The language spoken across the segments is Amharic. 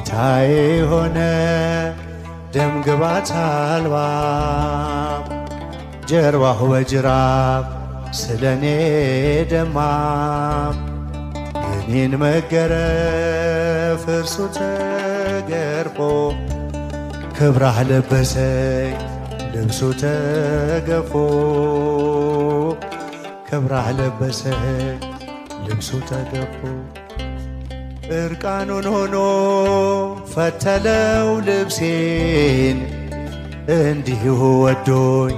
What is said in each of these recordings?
ጌታዬ ሆነ ደም ግባት አልባ ጀርባሁ በጅራፍ ስለኔ ደማ የኔን መገረፍ እርሱ ተገርፎ ክብራህ ለበሰኝ ልብሱ ተገፎ ክብራህ ለበሰኝ ልብሱ ተገፎ እርቃኑን ሆኖ ፈተለው ልብሴን እንዲሁ ወዶኝ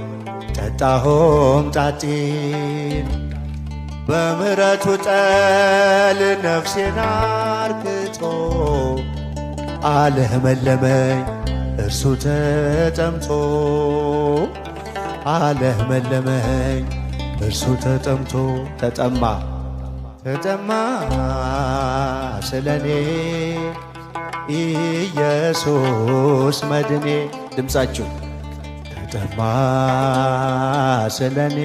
ጠጣሆም ጣጤን በምሕረቱ ጠል ነፍሴን አርክቶ አለመለመኝ እርሱ ተጠምቶ አለመለመኝ እርሱ ተጠምቶ ተጠማ ስለኔ ኢየሱስ መድኔ ድምፃችሁ ተጠማ ስለኔ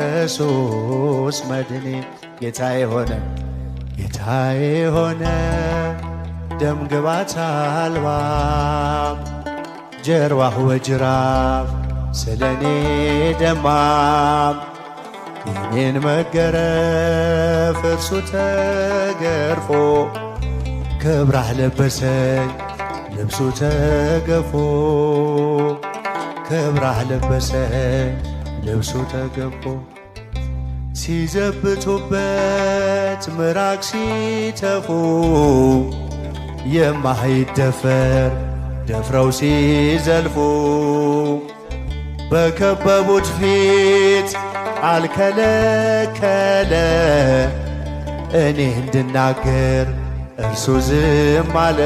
ኢየሱስ መድኔ ጌታዬ ሆነ ደም ግባት አልባ ጀርባሁ በጅራፍ ስለኔ ደማ የኔን መገረፍ እርሱ ተገርፎ ክብራህ ለበሰኝ ልብሱ ተገፎ ክብራህ ለበሰኝ ልብሱ ተገፎ ሲዘብቱበት ምራቅ ሲተፉ የማይደፈር ደፍረው ሲዘልፉ በከበቡት ፊት አልከለከለ እኔ እንድናገር እርሱ ዝም አለ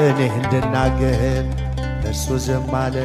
እኔ እንድናገር እርሱ ዝም አለ።